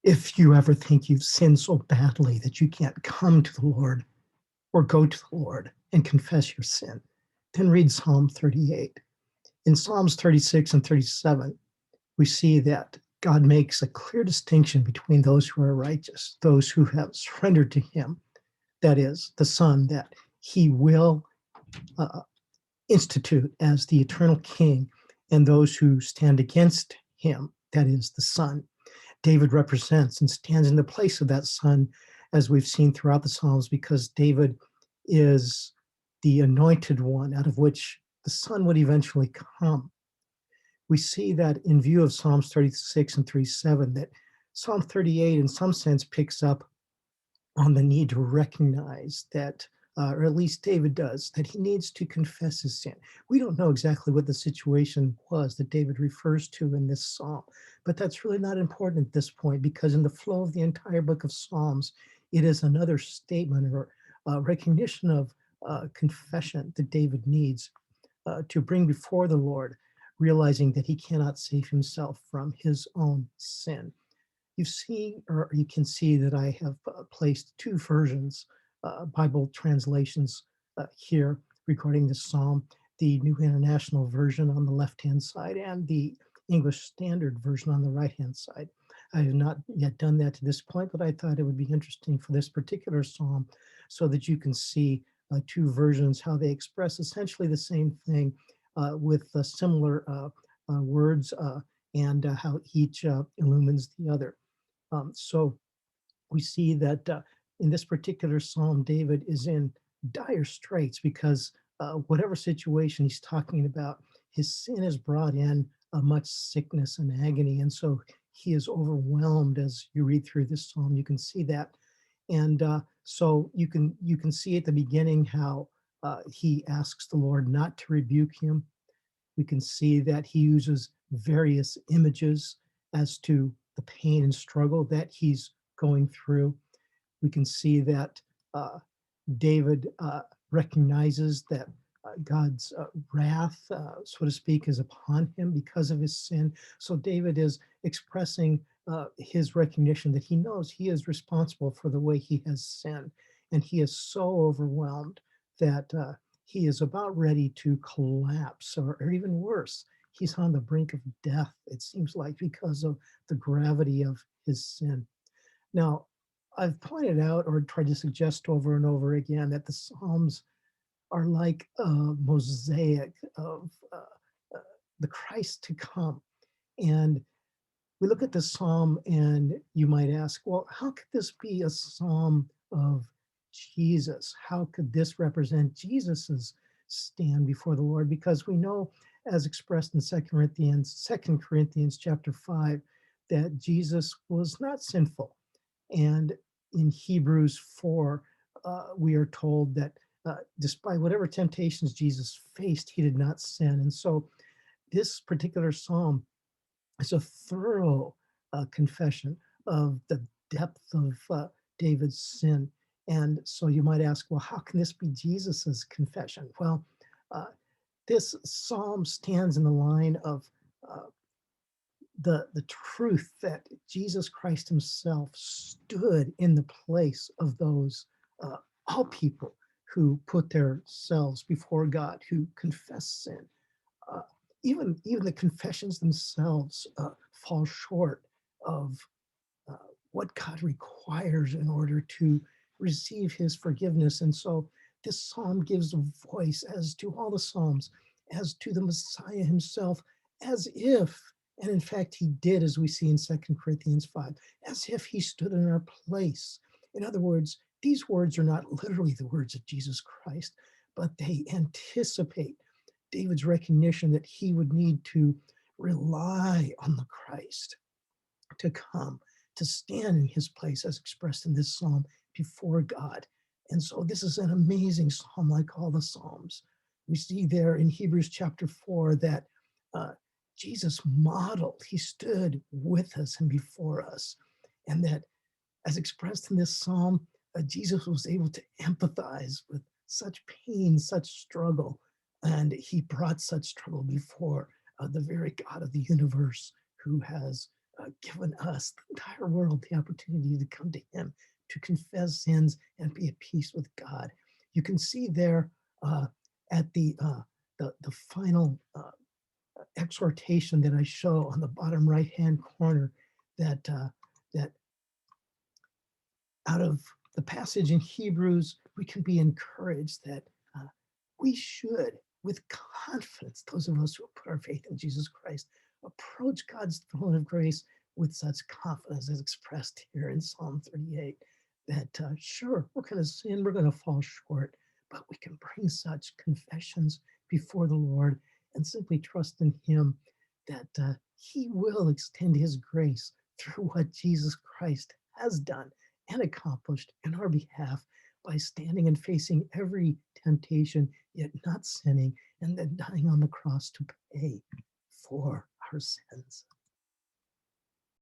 If you ever think you've sinned so badly that you can't come to the Lord or go to the Lord and confess your sin, then read Psalm 38. In Psalms 36 and 37, we see that God makes a clear distinction between those who are righteous, those who have surrendered to Him, that is, the Son that He will uh, institute as the eternal King, and those who stand against Him, that is, the Son. David represents and stands in the place of that Son, as we've seen throughout the Psalms, because David is the anointed one out of which the Son would eventually come. We see that in view of Psalms 36 and 37, that Psalm 38 in some sense picks up on the need to recognize that, or at least David does, that he needs to confess his sin. We don't know exactly what the situation was that David refers to in this psalm, but that's really not important at this point, because in the flow of the entire book of Psalms, it is another statement or recognition of confession that David needs to bring before the Lord, realizing that he cannot save himself from his own sin. You see, or you can see that I have placed two versions, Bible translations here regarding this psalm, the New International Version on the left-hand side and the English Standard Version on the right-hand side. I have not yet done that to this point, but I thought it would be interesting for this particular psalm so that you can see two versions, how they express essentially the same thing with similar words and how each illumines the other. So we see that in this particular psalm, David is in dire straits because whatever situation he's talking about, his sin has brought in much sickness and agony. And so he is overwhelmed as you read through this psalm. You can see that. And so you can see at the beginning how he asks the Lord not to rebuke him. We can see that he uses various images as to the pain and struggle that he's going through. We can see that David recognizes that God's wrath, so to speak, is upon him because of his sin. So David is expressing his recognition that he knows he is responsible for the way he has sinned. And he is so overwhelmed that he is about ready to collapse, or even worse, he's on the brink of death, it seems like, because of the gravity of his sin. Now, I've pointed out or tried to suggest over and over again that the Psalms are like a mosaic of the Christ to come. And we look at the psalm and you might ask, well, how could this be a psalm of Jesus? How could this represent Jesus's stand before the Lord? Because we know, as expressed in 2 Corinthians chapter 5, that Jesus was not sinful. And in Hebrews 4, we are told that despite whatever temptations Jesus faced, he did not sin. And so this particular psalm is a thorough confession of the depth of David's sin. And so you might ask, well, how can this be Jesus's confession? Well, uh, this psalm stands in the line of uh, the truth that Jesus Christ himself stood in the place of those uh, all people who put themselves before God, who confess sin. Uh, even the confessions themselves fall short of uh, what God requires in order to receive his forgiveness. And so this psalm gives a voice, as to all the psalms, as to the Messiah himself, as if, and in fact he did, as we see in 2 Corinthians 5, as if he stood in our place. In other words, these words are not literally the words of Jesus Christ, but they anticipate David's recognition that he would need to rely on the Christ to come, to stand in his place, as expressed in this psalm, before God. And so this is an amazing psalm, like all the psalms. We see there in Hebrews chapter 4 that Jesus modeled, he stood with us and before us. And that, as expressed in this psalm, Jesus was able to empathize with such pain, such struggle, and he brought such struggle before the very God of the universe, who has given us, the entire world, the opportunity to come to him, to confess sins and be at peace with God. You can see there at the final exhortation that I show on the bottom right-hand corner that that out of the passage in Hebrews, we can be encouraged that we should, with confidence, those of us who put our faith in Jesus Christ, approach God's throne of grace with such confidence as expressed here in Psalm 38, that sure, we're going to sin, we're going to fall short, but we can bring such confessions before the Lord and simply trust in him that he will extend his grace through what Jesus Christ has done and accomplished in our behalf by standing and facing every temptation, yet not sinning, and then dying on the cross to pay for our sins.